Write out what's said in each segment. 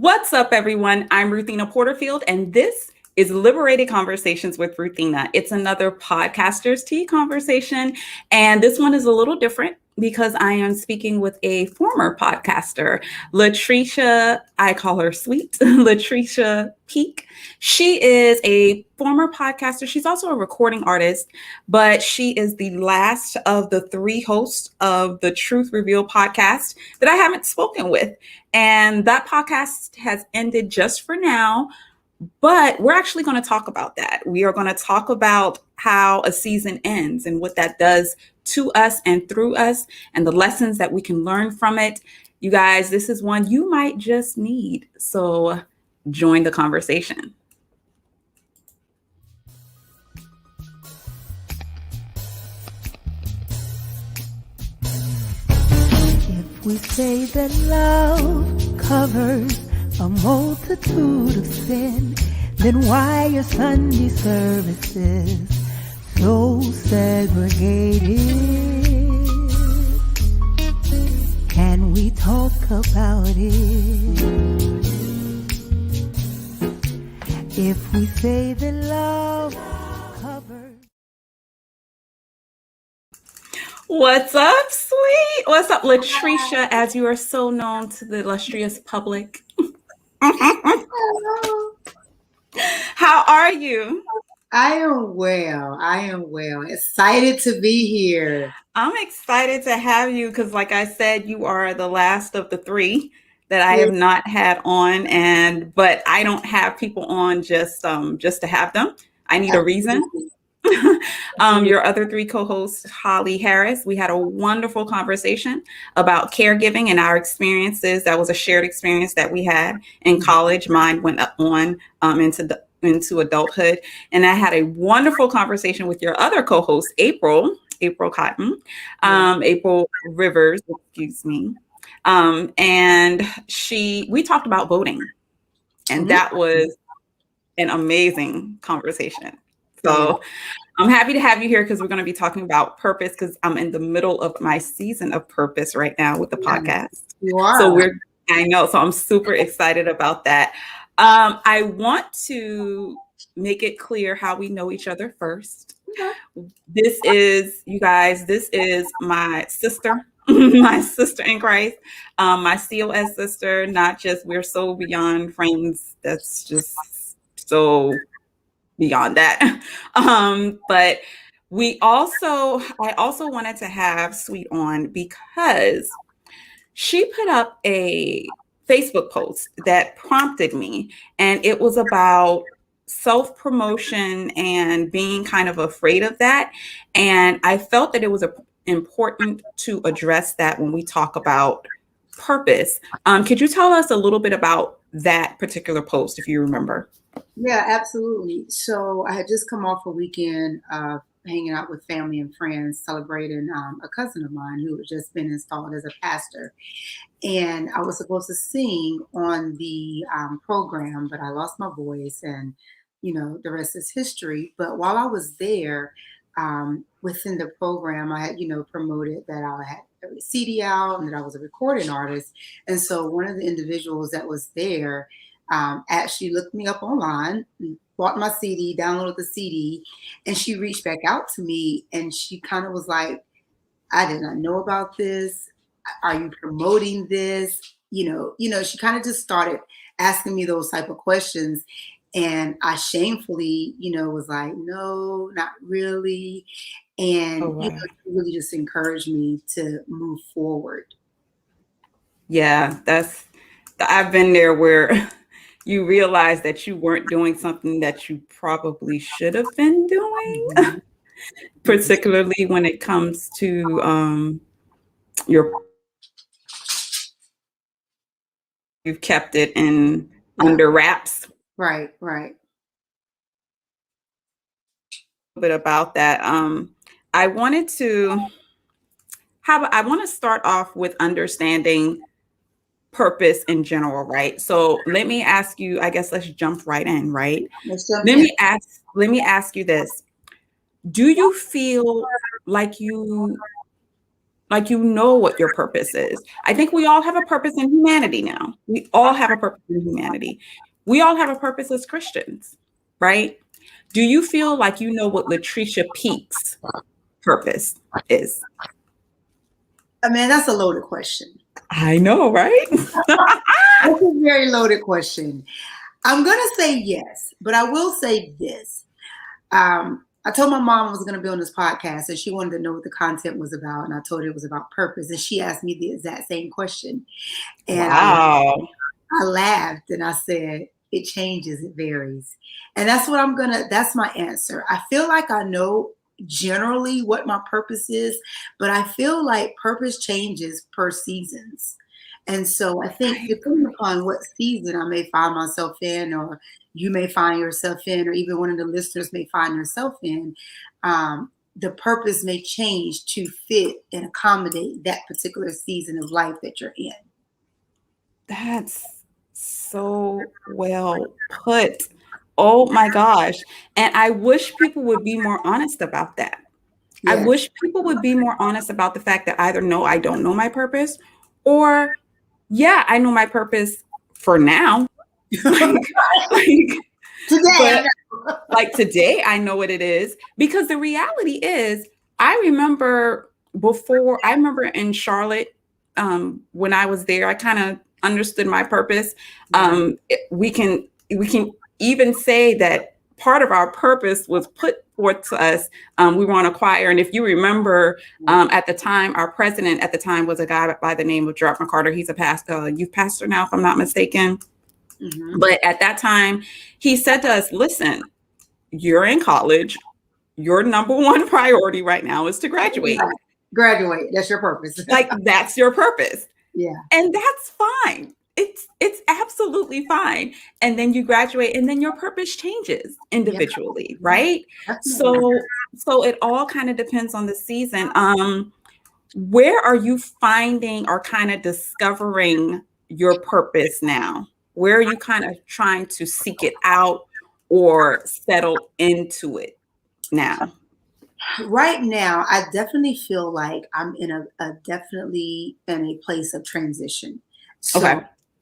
What's up, everyone? I'm Ruthina Porterfield, and this is Liberated Conversations with Ruthina. It's another Podcaster's Tea conversation, and this one is a little different because I am speaking with a former podcaster, Latricia. I call her Sweet, Latricia Peak. She is a former podcaster. She's also a recording artist, but she is the last of the three hosts of the Truth Reveal podcast that I haven't spoken with. And that podcast has ended just for now, but we're actually going to talk about that. We are going to talk about how a season ends and what that does to us and through us and the lessons that we can learn from it. You guys, this is one you might just need. So join the conversation. If we say that love covers a multitude of sin, then why are Sunday services so segregated? Can we talk about it? If we say that love covers... What's up, Sweet? What's up, Latricia, as you are so known to the illustrious public? How are you? I am well. Excited to be here. I'm excited to have you because, like I said, you are the last of the three that I have not had on, but I don't have people on just to have them. I need a reason. Your other three co-hosts, Holly Harris, we had a wonderful conversation about caregiving and our experiences. That was a shared experience that we had in college. Mine went on into adulthood. And I had a wonderful conversation with your other co-host, April Cotton, April Rivers, excuse me. And we talked about voting. And that was an amazing conversation. So I'm happy to have you here because we're going to be talking about purpose because I'm in the middle of my season of purpose right now with the podcast. You are. I know. So I'm super excited about that. I want to make it clear how we know each other first. This is my sister, my sister in Christ, my COS sister, not just we're so beyond friends. That's just so beyond that. But I also wanted to have Sweet on because she put up a Facebook post that prompted me, and it was about self-promotion and being kind of afraid of that. And I felt that it was important to address that when we talk about purpose. Could you tell us a little bit about that particular post, if you remember? Yeah, absolutely. So I had just come off a weekend of hanging out with family and friends, celebrating a cousin of mine who had just been installed as a pastor. And I was supposed to sing on the program, but I lost my voice and, the rest is history. But while I was there, within the program, I had, promoted that I had a CD out and that I was a recording artist. And so one of the individuals that was there actually looked me up online, bought my CD, downloaded the CD, and she reached back out to me and she kind of was like, I did not know about this. Are you promoting this? She kind of just started asking me those type of questions. And I shamefully, was like, no, not really. And, it really just encouraged me to move forward. Yeah, I've been there where you realize that you weren't doing something that you probably should have been doing, particularly when it comes to you've kept it under wraps. Right. A bit about that. I want to start off with understanding purpose in general, right? So let me ask you, I guess let's jump right in, right? Let me ask you this. Do you feel like you Like, you know what your purpose is. I think we all have a purpose in humanity now. We all have a purpose in humanity. We all have a purpose as Christians, right? Do you feel like you know what Latricia Peak's purpose is? I mean, that's a loaded question. I know, right? That's a very loaded question. I'm going to say yes, but I will say this. I told my mom I was going to be on this podcast, and she wanted to know what the content was about, and I told her it was about purpose, and she asked me the exact same question. And Wow. I laughed and I said, it changes, it varies. And that's my answer. I feel like I know generally what my purpose is, but I feel like purpose changes per seasons. And so I think depending upon what season I may find myself in, or you may find yourself in, or even one of the listeners may find yourself in, the purpose may change to fit and accommodate that particular season of life that you're in. That's so well put. Oh my gosh. And I wish people would be more honest about that. I Yeah. wish people would be more honest about the fact that either no, I don't know my purpose, or yeah, I know my purpose for now. Today, like today, I know what it is, because the reality is, I remember in Charlotte, when I was there, I kind of understood my purpose. We can even say that part of our purpose was put forth to us. We were on a choir, and if you remember, at the time, our president at the time was a guy by the name of Gerard McCarter. He's a pastor, youth pastor now, if I'm not mistaken. Mm-hmm. But at that time, he said to us, listen, you're in college. Your number one priority right now is to graduate. Graduate. That's your purpose. Like, that's your purpose. Yeah. And that's fine. It's absolutely fine. And then you graduate, and then your purpose changes individually, right? Definitely. So it all kind of depends on the season. Where are you finding or kind of discovering your purpose now? Where are you kind of trying to seek it out or settle into it now? Right now, I definitely feel like I'm definitely in a place of transition. So, Okay.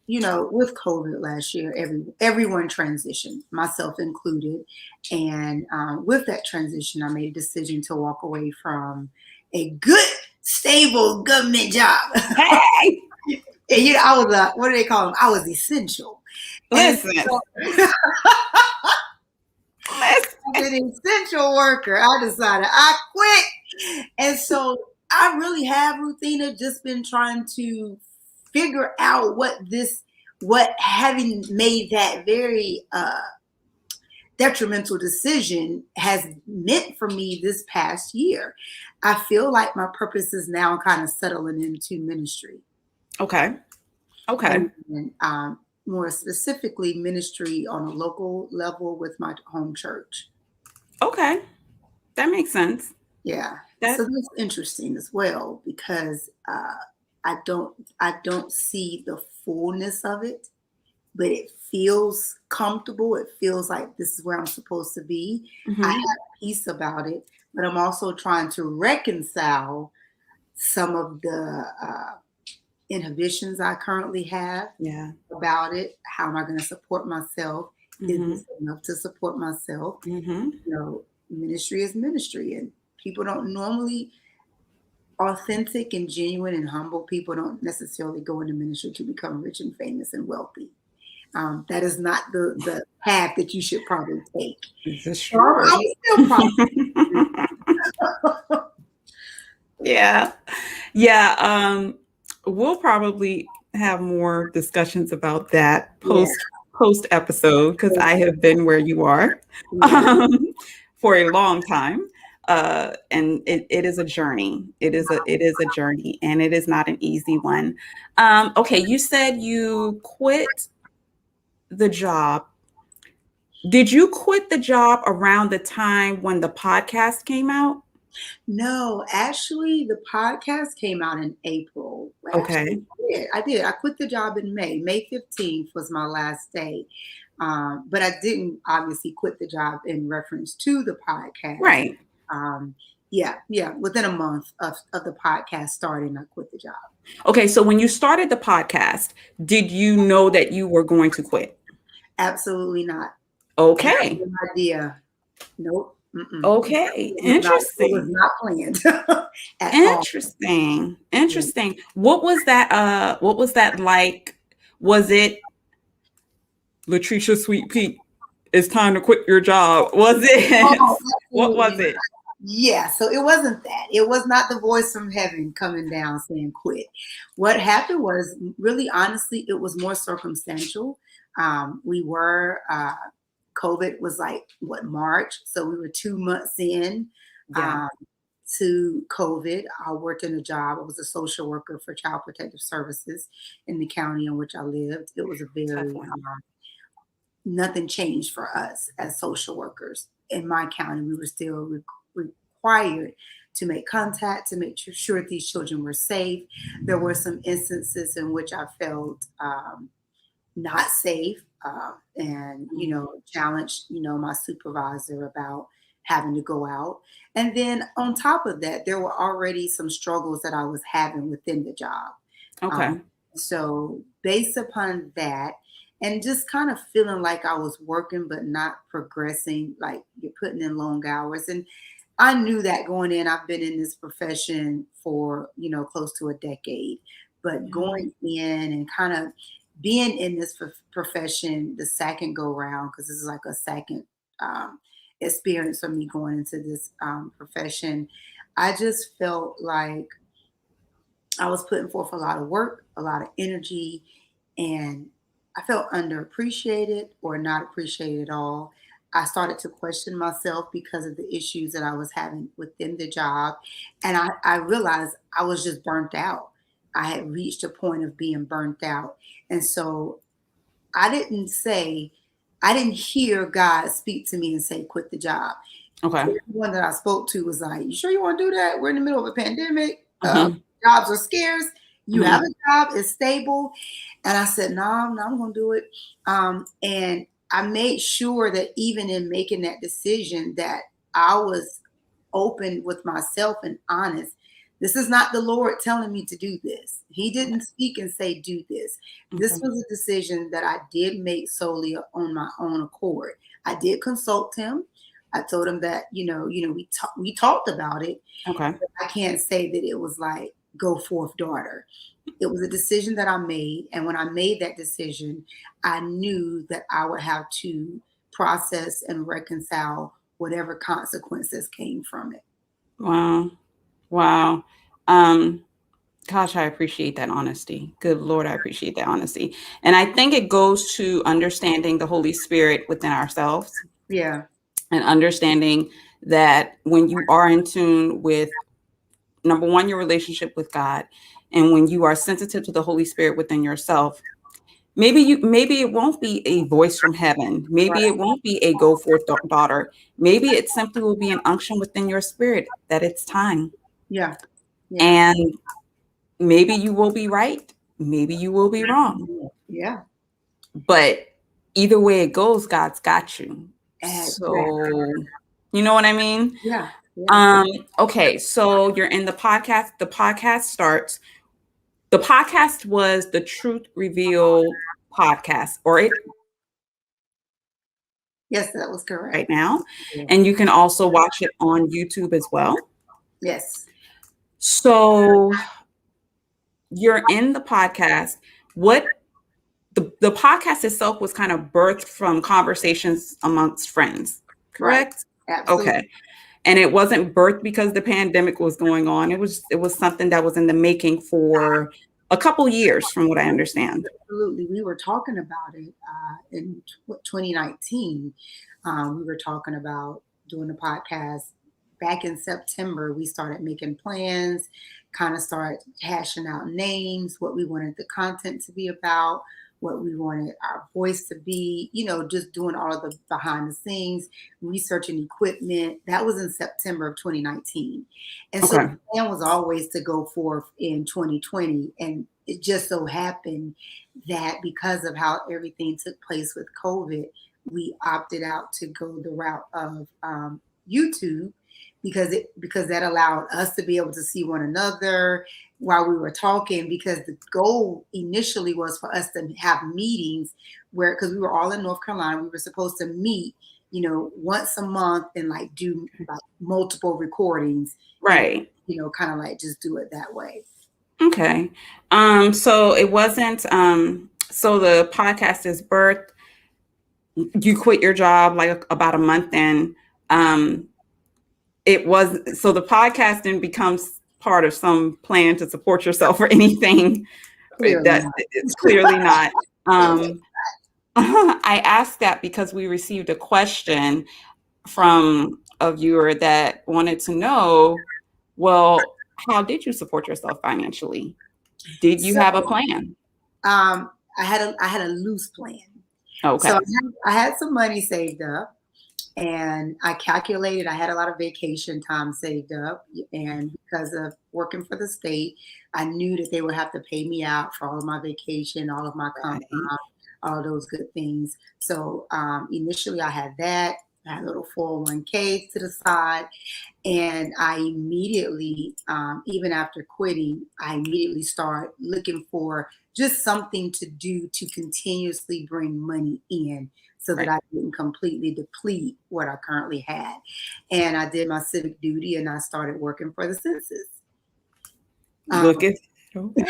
With COVID last year, everyone transitioned, myself included. And with that transition, I made a decision to walk away from a good, stable government job. Hey! And, I was what do they call them? I was essential. Listen. As an essential worker, I decided I quit. And so I really have, Ruthina, just been trying to figure out what having made that very detrimental decision has meant for me this past year. I feel like my purpose is now kind of settling into ministry. Okay. And more specifically, ministry on a local level with my home church. Okay. That makes sense. Yeah. So that's interesting as well, because I don't see the fullness of it, but it feels comfortable. It feels like this is where I'm supposed to be. Mm-hmm. I have peace about it, but I'm also trying to reconcile some of the inhibitions I currently have about it. How am I going to support myself? Mm-hmm. Is this enough to support myself? Mm-hmm. Ministry is ministry, and people don't normally, authentic and genuine and humble people don't necessarily go into ministry to become rich and famous and wealthy. That is not the path that you should probably take. This is true. I'm still probably Yeah. We'll probably have more discussions about that post episode, because I have been where you are for a long time. And it is a journey. It is a journey, and it is not an easy one. Okay. You said you quit the job. Did you quit the job around the time when the podcast came out? No, actually, the podcast came out in April. Okay. I did. I quit the job in May. May 15th was my last day. But I didn't obviously quit the job in reference to the podcast. Right. Yeah. Within a month of the podcast starting, I quit the job. Okay, so when you started the podcast, did you know that you were going to quit? Absolutely not. Had Okay. no idea. Nope. Okay. It was Interesting. not planned at all. Interesting. Interesting. What was that like? Was it Latricia Sweet Pea, it's time to quit your job? Was it Oh, what absolutely was not. it? Yeah, so it wasn't that. It was not the voice from heaven coming down saying quit. What happened was really honestly, it was more circumstantial. We were COVID was like what March, so we were 2 months in Yeah, um, to COVID. I worked in a job. I was a social worker for Child Protective Services in the county in which I lived. It was a tough very one. nothing changed for us as social workers in my county. We were still required to make contact to make sure these children were safe. There were some instances in which I felt not safe, and challenged my supervisor about having to go out. And then on top of that, there were already some struggles that I was having within the job. um, Okay. so based upon that, and just kind of feeling like I was working but not progressing, like you're putting in long hours. And I knew that going in. I've been in this profession for, close to a decade, but Yeah. going in and kind of being in this profession the second go round, because this is like a second um, experience for me going into this profession, I just felt like I was putting forth a lot of work, a lot of energy, and I felt underappreciated or not appreciated at all. I started to question myself because of the issues that I was having within the job. And I realized I was just burnt out. I had reached a point of being burnt out. And so I didn't say, I didn't hear God speak to me and say, quit the job. Okay. Everyone that I spoke to was like, you sure you want to do that? We're in the middle of a pandemic. Mhm. Jobs are scarce. You have Mhm. a job, it's stable. And I said, no, I'm going to do it. And I made sure that even in making that decision that I was open with myself and honest. This is not the Lord telling me to do this. He didn't speak and say, do this. This Okay. was a decision that I did make solely on my own accord. I did consult him. I told him that, we talked about it. Okay. I can't say that it was like, go forth, daughter. It was a decision that I made. And when I made that decision, I knew that I would have to process and reconcile whatever consequences came from it. Wow. Wow. Um, Gosh, I appreciate that honesty. Good Lord, I appreciate that honesty. And I think it goes to understanding the Holy Spirit within ourselves Yeah. and understanding that when you are in tune with, number one, your relationship with God, and when you are sensitive to the Holy Spirit within yourself, maybe it won't be a voice from heaven. Maybe Right. it won't be a go forth daughter. Maybe it simply will be an unction within your spirit that it's time. Yeah. Yeah. And maybe you will be right. Maybe you will be wrong. Yeah. But either way it goes, God's got you. Exactly. So, you know what I mean? Yeah. Yeah. Um, okay, so you're in the podcast. The podcast starts. The podcast was the Truth Reveal podcast, or it Yes, that was correct. right now. Yeah. And you can also watch it on YouTube as well. Yes. So you're in the podcast. What the podcast itself was kind of birthed from conversations amongst friends, Right. correct? Absolutely. Okay. And it wasn't birthed because the pandemic was going on. It was something that was in the making for a couple years, from what I understand. Absolutely. We were talking about it in 2019. We were talking about doing the podcast back in September. We started making plans, kind of started hashing out names, what we wanted the content to be about, what we wanted our voice to be, just doing all of the behind the scenes, researching equipment. That was in September of 2019. And so Okay. the plan was always to go forth in 2020. And it just so happened that because of how everything took place with COVID, we opted out to go the route of YouTube because that allowed us to be able to see one another while we were talking, because the goal initially was for us to have meetings where, because we were all in North Carolina, we were supposed to meet, once a month and like do like multiple recordings and, Right. kind of like just do it that way. Okay. So it wasn't, so the podcast is birthed. You quit your job like about a month in. It was, so the podcasting becomes part of some plan to support yourself or anything. Clearly That not. it's clearly not. I asked that because we received a question from a viewer that wanted to know, well, how did you support yourself financially? Did you So have a plan? I had a loose plan. Okay. So I had some money saved up, and I calculated I had a lot of vacation time saved up. And because of working for the state, I knew that they would have to pay me out for all of my vacation, all of my comp Right. time, all of those good things. So initially I had that. I had a little 401k to the side. And I immediately, even after quitting, I immediately start looking for just something to do to continuously bring money in so that Right. I didn't completely deplete what I currently had. And I did my civic duty and I started working for the census. Look at, okay.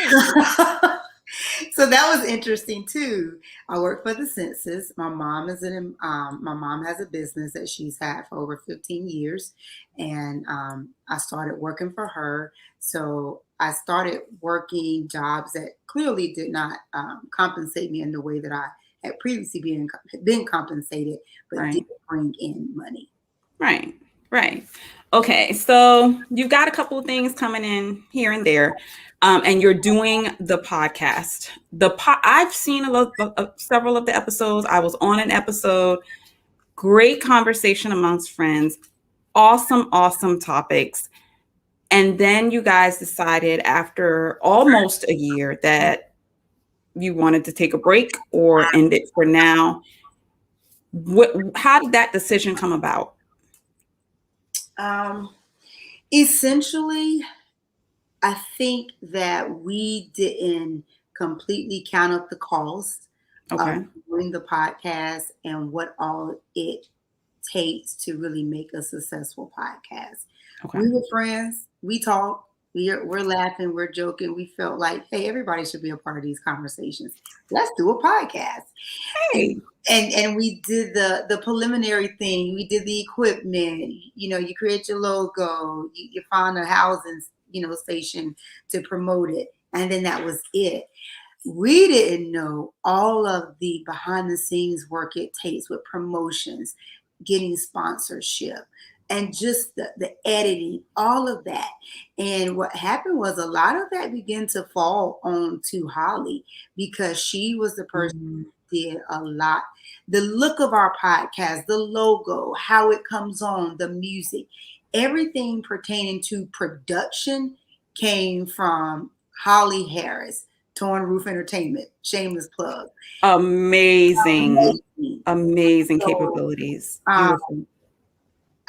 So that was interesting too. I work for the census. My mom has a business that she's had for over 15 years, and I started working for her. So I started working jobs that clearly did not compensate me in the way that I had previously been compensated, but did Right. bring in money. Right. Right. Okay. So you've got a couple of things coming in here and there, and you're doing the podcast. I've seen several of the episodes. I was on an episode. Great conversation amongst friends. Awesome, awesome topics. And then you guys decided after almost a year that you wanted to take a break or end it for now. How did that decision come about? Um, Essentially, I think that we didn't completely count up the cost of Okay. doing the podcast and what all it takes to really make a successful podcast. Okay. We were friends. We talked. We're laughing. We're joking. We felt like, hey, everybody should be a part of these conversations. Let's do a podcast. Hey. And we did the preliminary thing. We did the equipment. You create your logo. You find a housing station to promote it, and then that was it. We didn't know all of the behind the scenes work it takes with promotions, getting sponsorship, and just the editing, all of that. And what happened was a lot of that began to fall on to Holly, because she was the person Mm, who did a lot. The look of our podcast, the logo, how it comes on, the music, everything pertaining to production came from Holly Harris, Torn Roof Entertainment, shameless plug. amazing, Amazing. amazing So capabilities. um, Beautiful.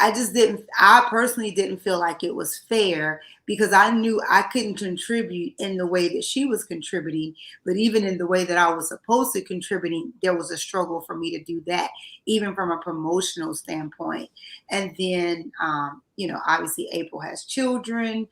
I personally didn't feel like it was fair, because I knew I couldn't contribute in the way that she was contributing, but even in the way that I was supposed to contributing, there was a struggle for me to do that, even from a promotional standpoint. And then, obviously April has children.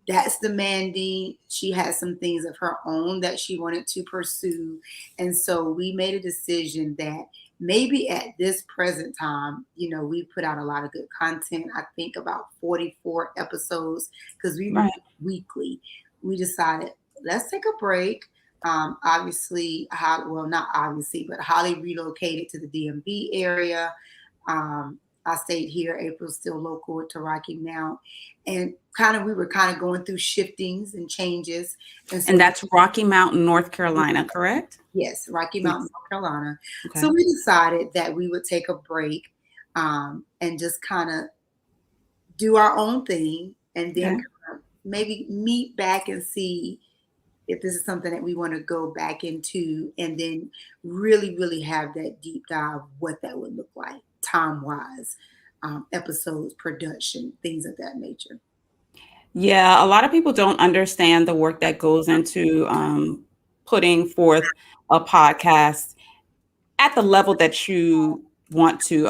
That's demanding. She has some things of her own that she wanted to pursue. And so we made a decision that maybe at this present time, we put out a lot of good content. I think about 44 episodes, because we Right. release weekly. We decided, let's take a break. Obviously, well, not obviously, but Holly relocated to the DMV area. I stayed here. April's still local to Rocky Mount, and we were kind of going through shiftings and changes. And so, And that's Rocky Mountain, North Carolina, correct? yes, Rocky Yes. Mountain, North Carolina. Okay. So we decided that we would take a break, and just kind of do our own thing, and then Okay. maybe meet back and see if this is something that we want to go back into, and then really, really have that deep dive, what that would look like time wise. episodes, production, things of that nature. Yeah, a lot of people don't understand the work that goes into putting forth a podcast at the level that you want to.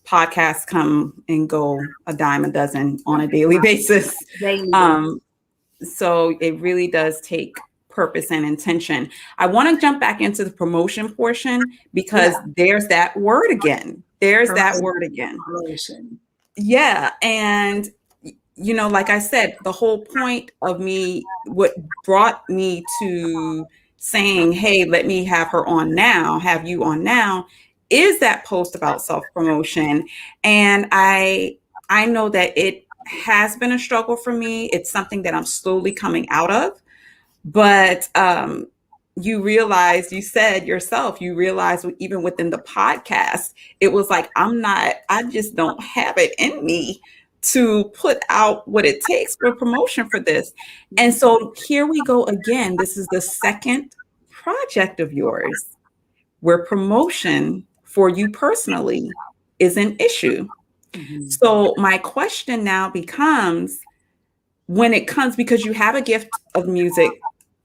Podcasts come and go a dime a dozen on a daily basis. Daily. So it really does take purpose and intention. I want to jump back into the promotion portion because there's that word again. There's that word again. Promotion. Yeah. And, you know, like I said, the whole point of me, what brought me to saying, hey, let me have her on now, have you on now, is that post about self-promotion. And I know that it has been a struggle for me. It's something that I'm slowly coming out of. But you said yourself, you realize even within the podcast, it was like, I just don't have it in me to put out what it takes for promotion for this. And so here we go again. This is the second project of yours where promotion for you personally is an issue. Mm-hmm. So my question now becomes, when it comes, because you have a gift of music,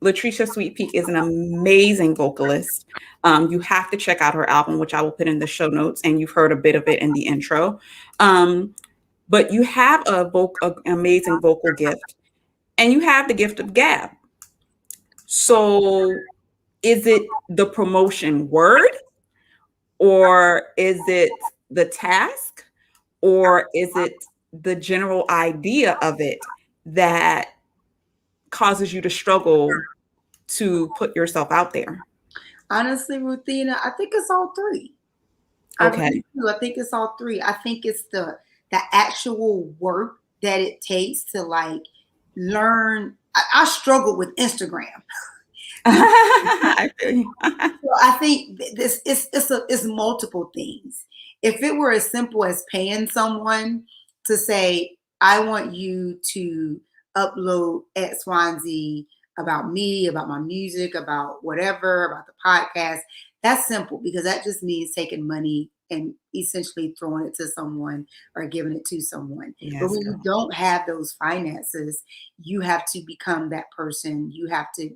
Latricia Sweet Peak is an amazing vocalist. You have to check out her album, which I will put in the show notes, and you've heard a bit of it in the intro. But you have an amazing vocal gift, and you have the gift of gab. So is it the promotion word, or is it the task, or is it the general idea of it that causes you to struggle to put yourself out there? Honestly, Ruthina, I think it's all three. Okay. I think it's all three. I think it's the actual work that it takes to like learn. I struggle with Instagram. I feel you. So I think this it's multiple things. If it were as simple as paying someone to say, I want you to upload X, Y, and Z about me, about my music, about whatever, about the podcast, that's simple because that just means taking money and essentially throwing it to someone or giving it to someone. Yes, but when you don't have those finances, you have to become that person. You have to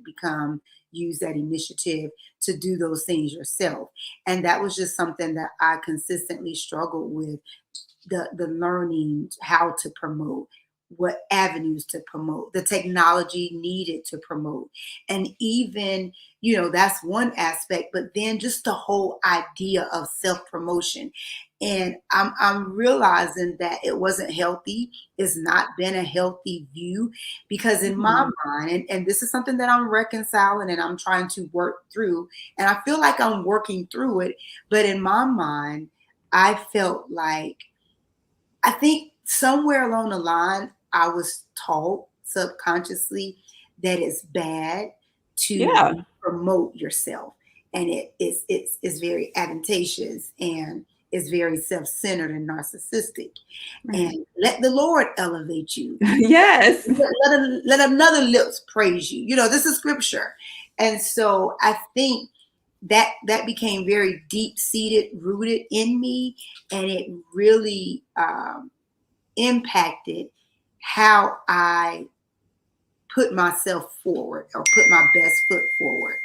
use that initiative to do those things yourself. And that was just something that I consistently struggled with, the learning how to promote, what avenues to promote, the technology needed to promote. And even, that's one aspect, but then just the whole idea of self-promotion. And I'm realizing that it wasn't healthy. It's not been a healthy view because in my mind, and this is something that I'm reconciling and I'm trying to work through, and I feel like I'm working through it, but in my mind, I felt like, I think somewhere along the line, I was taught subconsciously that it's bad to promote yourself, and it's very advantageous and it's very self-centered and narcissistic. And let the Lord elevate you. Yes. Let another lips praise you. This is scripture, and so I think that became very deep-seated, rooted in me, and it really impacted how I put myself forward or put my best foot forward.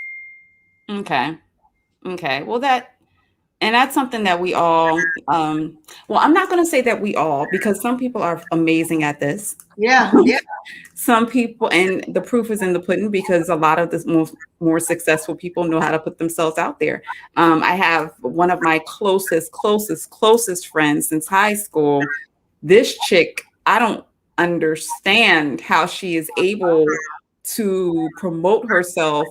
Okay. Well, that's something that we all, well, I'm not going to say that we all, because some people are amazing at this. Yeah. Some people, and the proof is in the pudding, because a lot of the more successful people know how to put themselves out there. I have one of my closest friends since high school. This chick, I don't understand how she is able to promote herself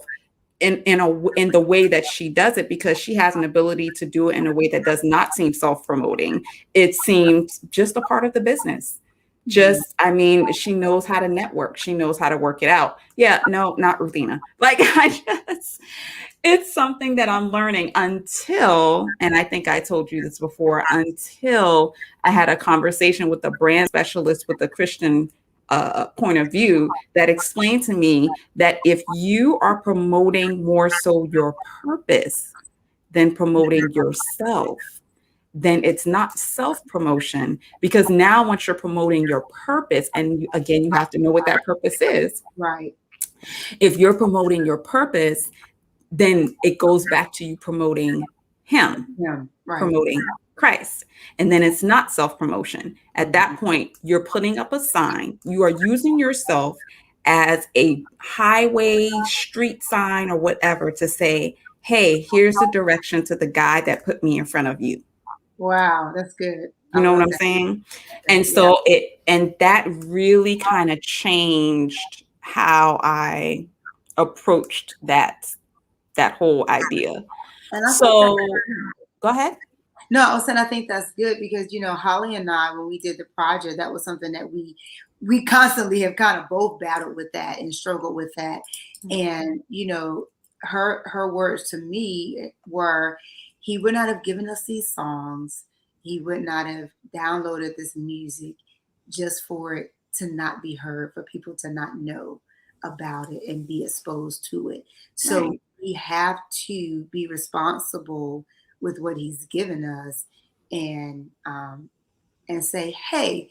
in the way that she does it, because she has an ability to do it in a way that does not seem self-promoting. It seems just a part of the business. She knows how to network. She knows how to work it out. Yeah, no, not Ruthina. It's something that I'm learning until, and I think I told you this before, until I had a conversation with a brand specialist with a Christian point of view that explained to me that if you are promoting more so your purpose than promoting yourself, then it's not self-promotion, because now once you're promoting your purpose, and again, you have to know what that purpose is. Right. If you're promoting your purpose, then it goes back to you promoting him, Yeah. Right. promoting Christ. And then it's not self-promotion. At that point, you're putting up a sign. You are using yourself as a highway, street sign, or whatever to say, hey, here's the direction to the guy that put me in front of you. Wow, that's good. You know what I'm saying? And so that really kind of changed how I approached that whole idea. And So go ahead. No, I was saying I think that's good because Holly and I, when we did the project, that was something that we constantly have kind of both battled with that and struggled with that. And her words to me were, he would not have given us these songs. He would not have downloaded this music just for it to not be heard, for people to not know about it and be exposed to it. So we have to be responsible with what he's given us, and say, hey,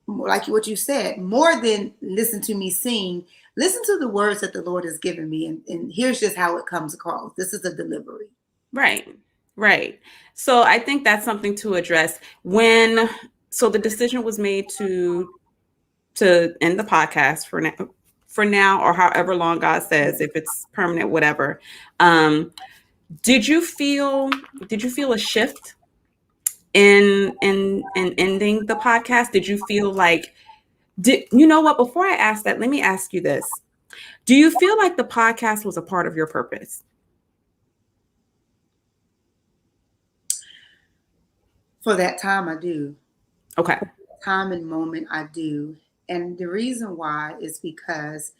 like what you said, more than listen to me sing, listen to the words that the Lord has given me, and here's just how it comes across. This is a delivery. Right. So I think that's something to address. So the decision was made to end the podcast for now, or however long God says, if it's permanent, whatever. Did you feel a shift in ending the podcast? Did you feel like, you know what? Before I ask that, let me ask you this. Do you feel like the podcast was a part of your purpose? For that time, I do. Okay. Time and moment, I do. And the reason why is because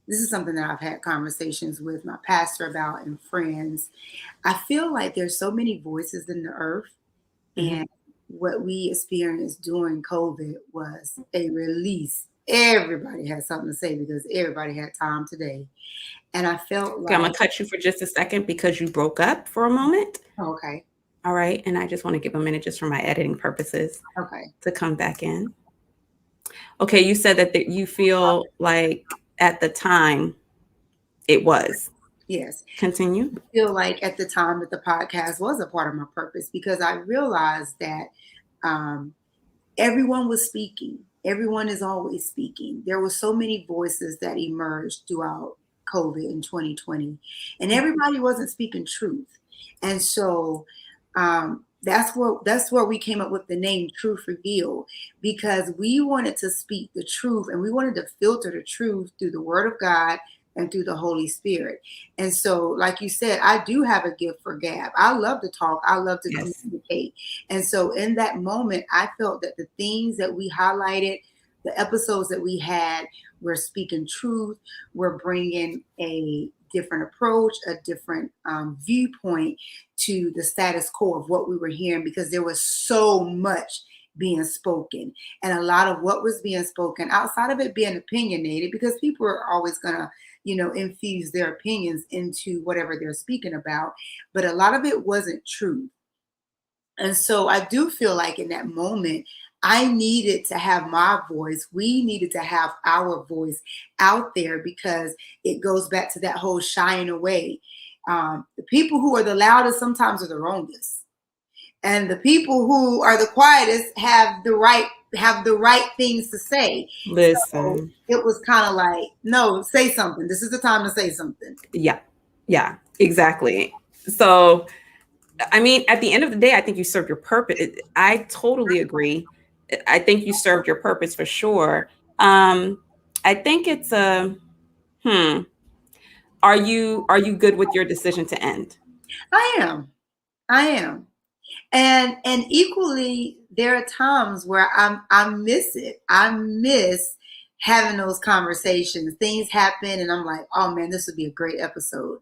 this is something that I've had conversations with my pastor about and friends. I feel like there's so many voices in the earth, and what we experienced during COVID was a release. Everybody had something to say because everybody had time today. And I felt like... Okay, I'm going to cut you for just a second because you broke up for a moment. Okay. All right. And I just want to give a minute just for my editing purposes. Okay. To come back in. Okay. You said that you feel like at the time it was. Yes. Continue. I feel like at the time that the podcast was a part of my purpose, because I realized that everyone was speaking. Everyone is always speaking. There were so many voices that emerged throughout COVID in 2020, and everybody wasn't speaking truth. And so that's where we came up with the name Truth Revealed, because we wanted to speak the truth, and we wanted to filter the truth through the Word of God and through the Holy Spirit. And so, like you said, I do have a gift for gab. I love to talk. I love to communicate. And so in that moment, I felt that the things that we highlighted, the episodes that we had, were speaking truth. We're bringing a different approach, a different viewpoint to the status quo of what we were hearing, because there was so much being spoken, and a lot of what was being spoken, outside of it being opinionated, because people are always going to infuse their opinions into whatever they're speaking about, but a lot of it wasn't true. And so I do feel like in that moment, I needed to have my voice. We needed to have our voice out there, because it goes back to that whole shying away. The people who are the loudest sometimes are the wrongest, and the people who are the quietest have the right things to say. Listen, so it was kind of like, no, say something. This is the time to say something. Yeah, exactly. So, I mean, at the end of the day, I think you served your purpose. I totally agree. I think you served your purpose for sure. I think it's Are you good with your decision to end? I am. And equally, there are times where I miss it. I miss having those conversations. Things happen, and I'm like, oh man, this would be a great episode.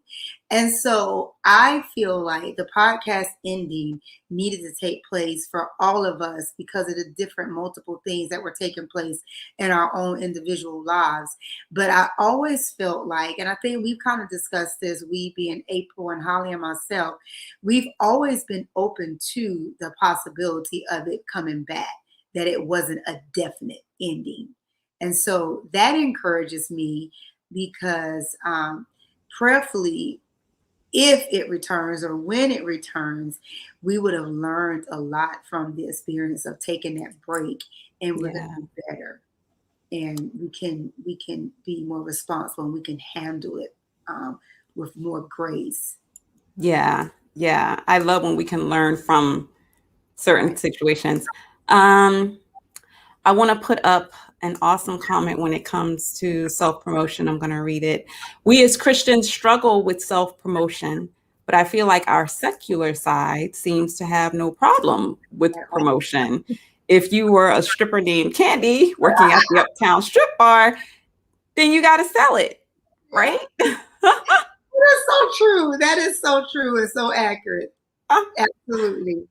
And so I feel like the podcast ending needed to take place for all of us because of the different multiple things that were taking place in our own individual lives. But I always felt like, and I think we've kind of discussed this, we being April and Holly and myself, we've always been open to the possibility of it coming back, that it wasn't a definite ending. And so that encourages me because prayerfully, if it returns or when it returns, we would have learned a lot from the experience of taking that break, and we're going Yeah. to be better. And we can be more responsible, and we can handle it with more grace. Yeah. I love when we can learn from certain situations. I want to put up an awesome comment when it comes to self-promotion. I'm going to read it. We as Christians struggle with self-promotion, but I feel like our secular side seems to have no problem with promotion. If you were a stripper named Candy working at the Uptown Strip Bar, then you got to sell it, right? That's so true. That is so true and so accurate. Absolutely.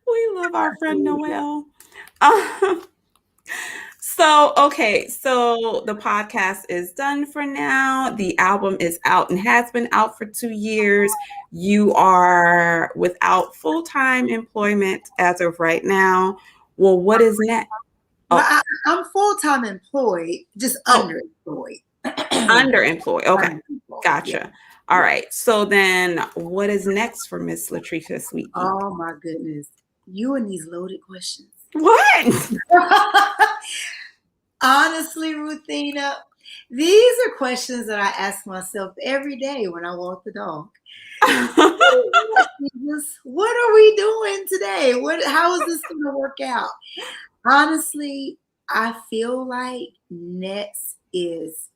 We love our friend Noelle. So the podcast is done for now. The album is out and has been out for 2 years. You are without full-time employment as of right now. Well, what is next? Well, I'm full-time employed, just underemployed. Underemployed. Okay. Underemployed, Gotcha. yeah. All right. So then what is next for Miss Latricia Sweet? Oh my goodness. You and these loaded questions. What? Honestly, Ruthina, these are questions that I ask myself every day when I walk the dog. What are we doing today? How is this going to work out? Honestly, I feel like next is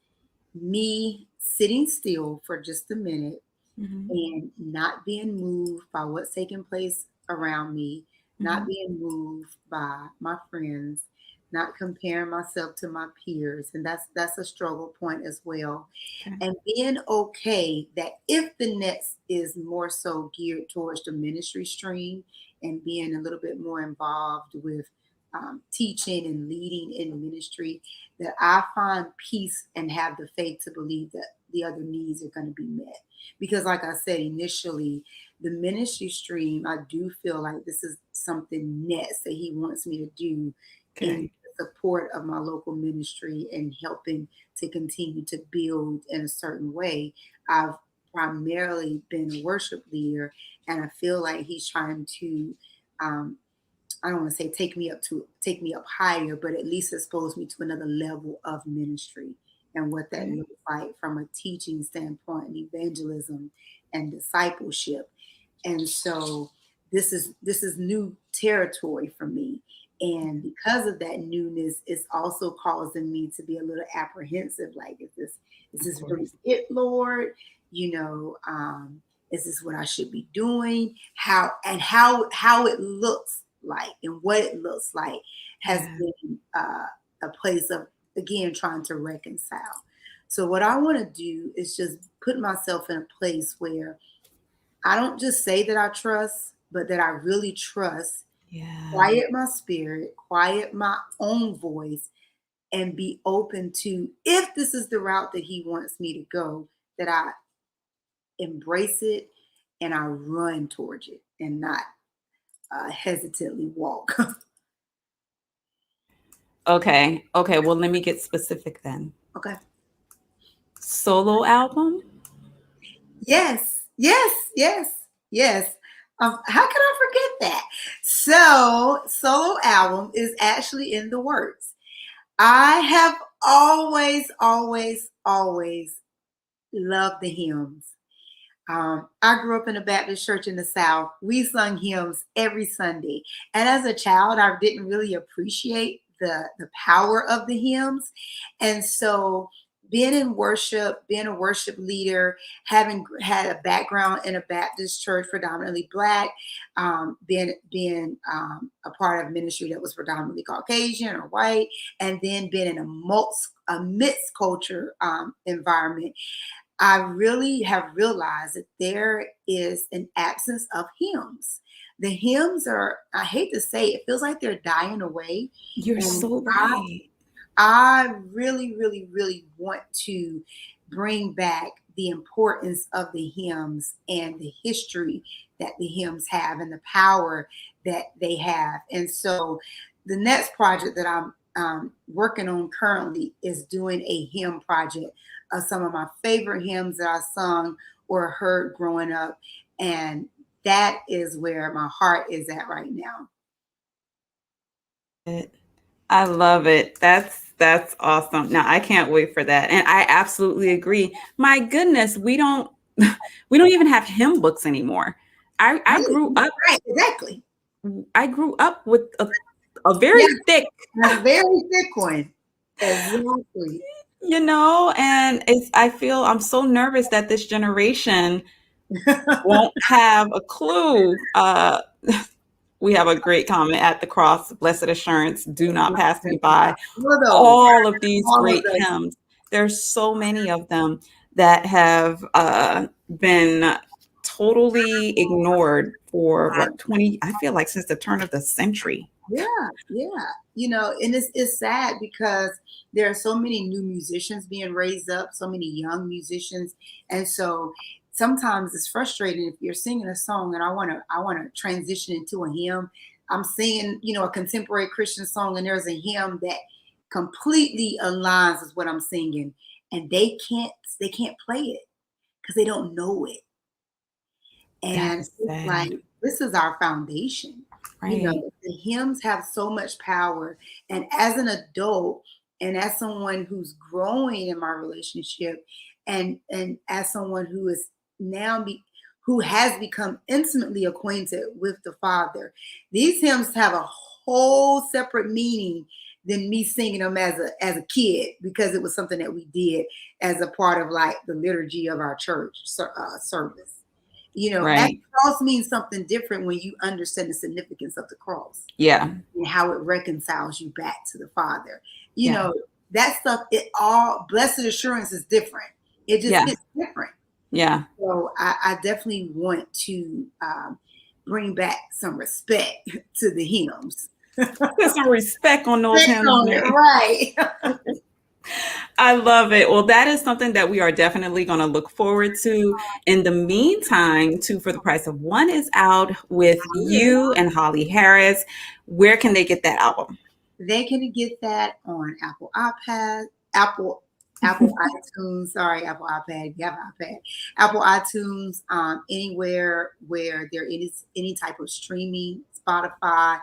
me sitting still for just a minute and not being moved by what's taking place around me, not being moved by my friends, not comparing myself to my peers. And that's a struggle point as well. Okay. And being okay that if the next is more so geared towards the ministry stream and being a little bit more involved with teaching and leading in ministry, that I find peace and have the faith to believe that the other needs are going to be met. Because like I said initially, the ministry stream, I do feel like this is something next that he wants me to do in support of my local ministry and helping to continue to build in a certain way. I've primarily been a worship leader, and I feel like he's trying to I don't want to say take me up higher, but at least expose me to another level of ministry and what that looks like from a teaching standpoint and evangelism and discipleship. And so this is new territory for me. And because of that newness, it's also causing me to be a little apprehensive. Like, is this really it, Lord? Is this what I should be doing? How it looks like and what it looks like has been a place of, again, trying to reconcile. So what I want to do is just put myself in a place where I don't just say that I trust, but that I really trust, quiet my spirit, quiet my own voice, and be open to, if this is the route that he wants me to go, that I embrace it and I run towards it and not hesitantly walk. Okay. Well, let me get specific then. Okay. Solo album? Yes. How can I forget that? So, solo album is actually in the works. I have always loved the hymns. I grew up in a Baptist church in the South. We sung hymns every Sunday. And as a child, I didn't really appreciate the power of the hymns. And so being in worship, being a worship leader, having had a background in a Baptist church, predominantly Black, being a part of ministry that was predominantly Caucasian or white, and then being in a mixed culture environment, I really have realized that there is an absence of hymns. The hymns are, I hate to say it, feels like they're dying away. You're And so I right. I really, really, really want to bring back the importance of the hymns and the history that the hymns have and the power that they have. And so the next project that I'm working on currently is doing a hymn project of some of my favorite hymns that I sung or heard growing up. And that is where my heart is at right now. I love it. That's awesome. Now I can't wait for that. And I absolutely agree. My goodness, we don't we don't even have hymn books anymore. I Right, grew up right, exactly. with a very Yeah, thick, a very thick one. Exactly. and I feel I'm so nervous that this generation won't have a clue. We have a great comment at the cross, blessed assurance, do not pass me by. All of those, All of these all of great those. hymns. There's so many of them that have been totally ignored for what 20, I feel like since the turn of the century. Yeah, yeah. And it's sad because there are so many new musicians being raised up, so many young musicians. And so sometimes it's frustrating if you're singing a song and I want to transition into a hymn. I'm singing, a contemporary Christian song and there's a hymn that completely aligns with what I'm singing and they can't play it because they don't know it. That And is it's like, sad, this is our foundation. right? The hymns have so much power. And as an adult, and as someone who's growing in my relationship, and as someone who is who has become intimately acquainted with the Father, these hymns have a whole separate meaning than me singing them as a kid because it was something that we did as a part of like the liturgy of our church service. At the Right. cross means something different when you understand the significance of the cross Yeah. and how it reconciles you back to the Father. You Yeah. know, that stuff, it all, blessed assurance is different. It just Yeah. hits different. Yeah. So I definitely want to bring back some respect to the hymns. Put some respect on those Respect hymns, on it, man. right. I love it. Well, that is something that we are definitely going to look forward to. In the meantime, Two for the Price of One is out with you and Holly Harris. Where can they get that album? They can get that on Apple iPad, Apple iTunes. Sorry, Apple iPad. You have an iPad. Apple iTunes. Anywhere where there is any type of streaming, Spotify,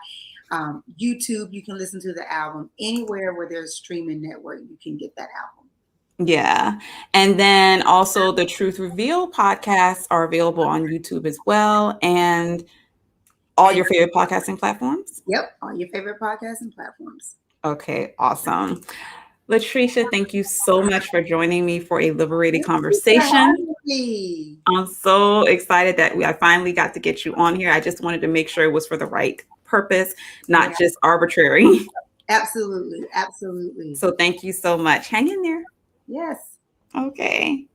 YouTube. You can listen to the album. Anywhere where there's a streaming network, you can get that album. Yeah. And then also the Truth Reveal podcasts are available on YouTube as well. And all And your favorite podcasting platforms? yep, on your favorite podcasting platforms. Okay, awesome. Latricia, thank you so much for joining me for a liberated Thank you for conversation. having me. I'm so excited that I finally got to get you on here. I just wanted to make sure it was for the right purpose, not Yeah, just arbitrary. absolutely, absolutely. So thank you so much. Hang in there. Yes. Okay.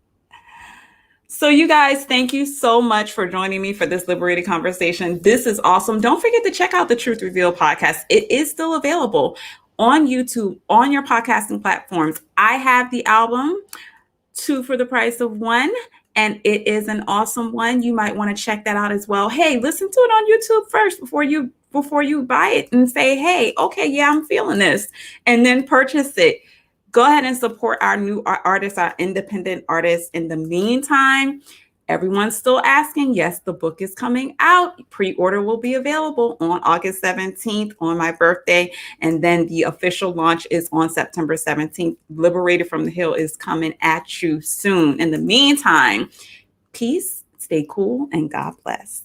So you guys, thank you so much for joining me for this liberated conversation. This is awesome. Don't forget to check out the Truth Reveal podcast. It is still available on YouTube, on your podcasting platforms. I have the album Two for the Price of One, and it is an awesome one. You might want to check that out as well. Hey, listen to it on YouTube first before you buy it and say, hey, okay, yeah, I'm feeling this, and then purchase it. Go ahead and support our new artists, our independent artists. In the meantime, everyone's still asking. Yes, the book is coming out. Pre-order will be available on August 17th on my birthday. And then the official launch is on September 17th. Liberated from the Hill is coming at you soon. In the meantime, peace, stay cool, and God bless.